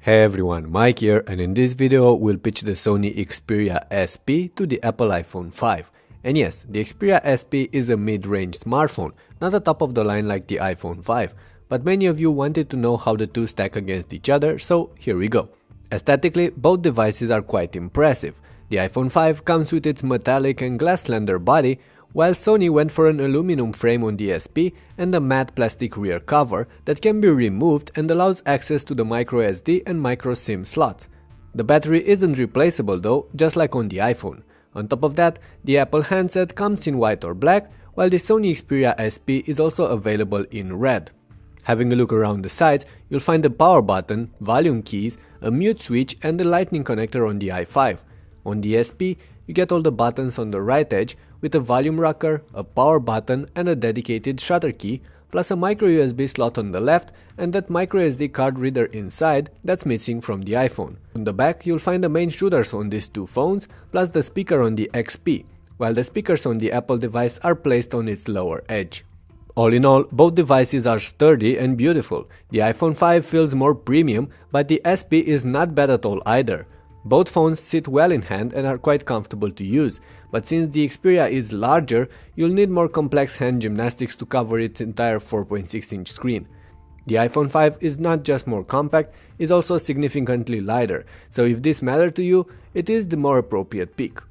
Hey everyone, Mike here, and in this video we'll pitch the Sony Xperia SP to the Apple iPhone 5. And yes, the Xperia SP is a mid-range smartphone, not a top of the line like the iPhone 5, but many of you wanted to know how the two stack against each other, so here we go. Aesthetically, both devices are quite impressive. The iPhone 5 comes with its metallic and glass slender body, while Sony went for an aluminum frame on the SP and a matte plastic rear cover that can be removed and allows access to the microSD and microSIM slots. The battery isn't replaceable though, just like on the iPhone. On top of that, the Apple handset comes in white or black, while the Sony Xperia SP is also available in red. Having a look around the sides, you'll find the power button, volume keys, a mute switch and the lightning connector on the i5. On the SP, you get all the buttons on the right edge with a volume rocker, a power button and a dedicated shutter key, plus a micro USB slot on the left and that micro SD card reader inside that's missing from the iPhone. On the back you'll find the main shooters on these two phones, plus the speaker on the XP, while the speakers on the Apple device are placed on its lower edge. All in all, both devices are sturdy and beautiful. The iPhone 5 feels more premium, but the SP is not bad at all either. Both phones sit well in hand and are quite comfortable to use, but since the Xperia is larger, you'll need more complex hand gymnastics to cover its entire 4.6-inch screen. The iPhone 5 is not just more compact, it's also significantly lighter, so if this matters to you, it is the more appropriate pick.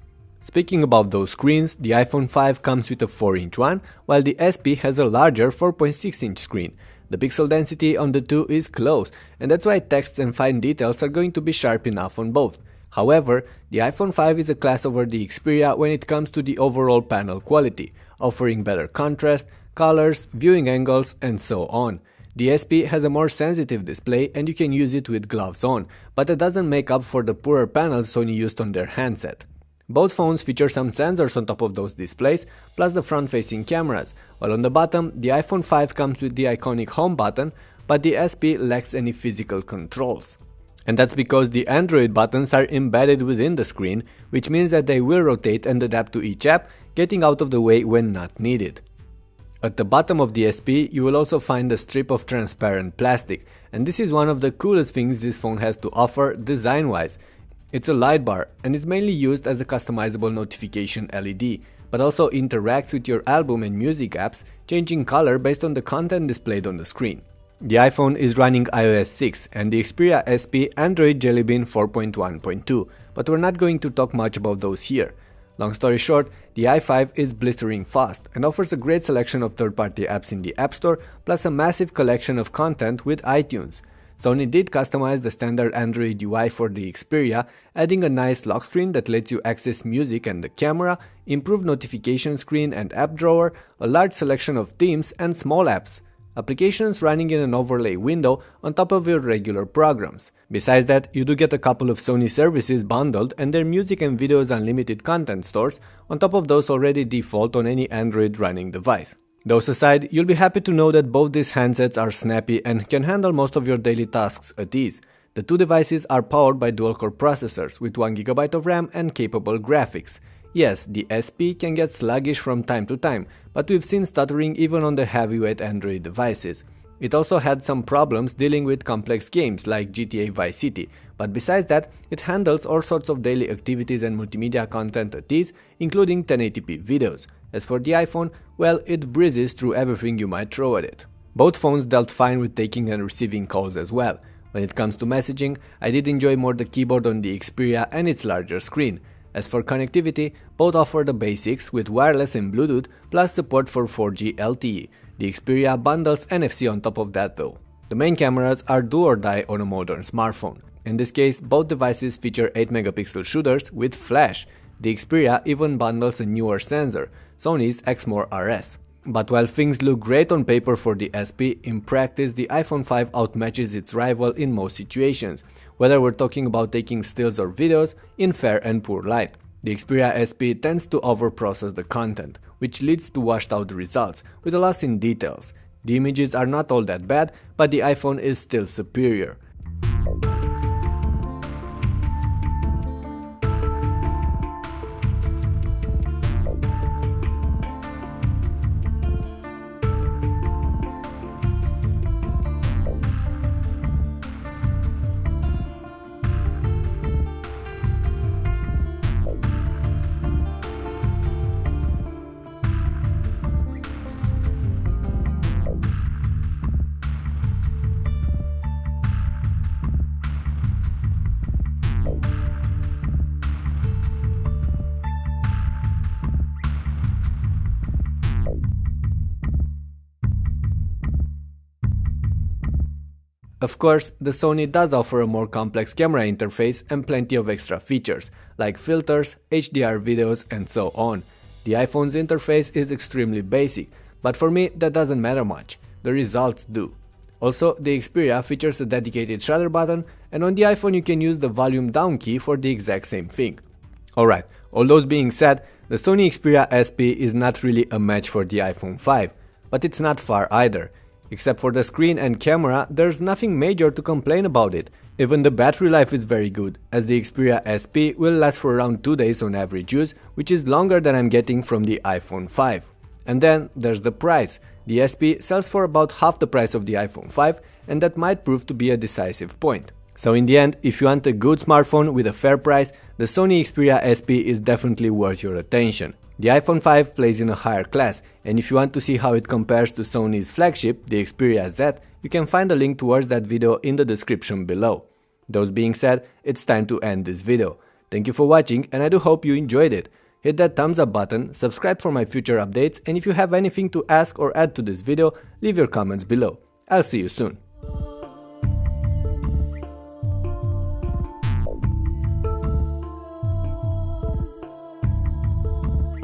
Speaking about those screens, the iPhone 5 comes with a 4-inch one, while the SP has a larger 4.6-inch screen. The pixel density on the two is close, and that's why texts and fine details are going to be sharp enough on both. However, the iPhone 5 is a class over the Xperia when it comes to the overall panel quality, offering better contrast, colors, viewing angles, and so on. The SP has a more sensitive display and you can use it with gloves on, but it doesn't make up for the poorer panels Sony used on their handset. Both phones feature some sensors on top of those displays, plus the front-facing cameras, while on the bottom, the iPhone 5 comes with the iconic home button, but the SP lacks any physical controls. And that's because the Android buttons are embedded within the screen, which means that they will rotate and adapt to each app, getting out of the way when not needed. At the bottom of the SP, you will also find a strip of transparent plastic, and this is one of the coolest things this phone has to offer design-wise. It's a light bar and is mainly used as a customizable notification LED, but also interacts with your album and music apps, changing color based on the content displayed on the screen. The iPhone is running iOS 6 and the Xperia SP Android Jelly Bean 4.1.2, but we're not going to talk much about those here. Long story short, the i5 is blistering fast and offers a great selection of third-party apps in the App Store, plus a massive collection of content with iTunes. Sony did customize the standard Android UI for the Xperia, adding a nice lock screen that lets you access music and the camera, improved notification screen and app drawer, a large selection of themes and small apps. Applications running in an overlay window on top of your regular programs. Besides that, you do get a couple of Sony services bundled and their music and videos unlimited content stores on top of those already default on any Android running device. Those aside, you'll be happy to know that both these handsets are snappy and can handle most of your daily tasks at ease. The two devices are powered by dual-core processors with 1GB of RAM and capable graphics. Yes, the SP can get sluggish from time to time, but we've seen stuttering even on the heavyweight Android devices. It also had some problems dealing with complex games like GTA Vice City, but besides that, it handles all sorts of daily activities and multimedia content at ease, including 1080p videos. As for the iPhone, well, it breezes through everything you might throw at it. Both phones dealt fine with taking and receiving calls as well. When it comes to messaging, I did enjoy more the keyboard on the Xperia and its larger screen. As for connectivity, both offer the basics with wireless and Bluetooth, plus support for 4G LTE. The Xperia bundles NFC on top of that though. The main cameras are do or die on a modern smartphone. In this case, both devices feature 8-megapixel shooters with flash. The Xperia even bundles a newer sensor, Sony's Exmor RS. But while things look great on paper for the SP, in practice the iPhone 5 outmatches its rival in most situations, whether we're talking about taking stills or videos in fair and poor light. The Xperia SP tends to overprocess the content, which leads to washed out results, with a loss in details. The images are not all that bad, but the iPhone is still superior. Of course, the Sony does offer a more complex camera interface and plenty of extra features, like filters, HDR videos and so on. The iPhone's interface is extremely basic, but for me that doesn't matter much, the results do. Also, the Xperia features a dedicated shutter button, and on the iPhone you can use the volume down key for the exact same thing. Alright, all those being said, the Sony Xperia SP is not really a match for the iPhone 5, but it's not far either. Except for the screen and camera, there's nothing major to complain about it. Even the battery life is very good, as the Xperia SP will last for around 2 days on average use, which is longer than I'm getting from the iPhone 5. And then there's the price. The SP sells for about half the price of the iPhone 5, and that might prove to be a decisive point. So in the end, if you want a good smartphone with a fair price, the Sony Xperia SP is definitely worth your attention. The iPhone 5 plays in a higher class, and if you want to see how it compares to Sony's flagship, the Xperia Z, you can find a link towards that video in the description below. Those being said, it's time to end this video. Thank you for watching, and I do hope you enjoyed it. Hit that thumbs up button, subscribe for my future updates, and if you have anything to ask or add to this video, leave your comments below. I'll see you soon.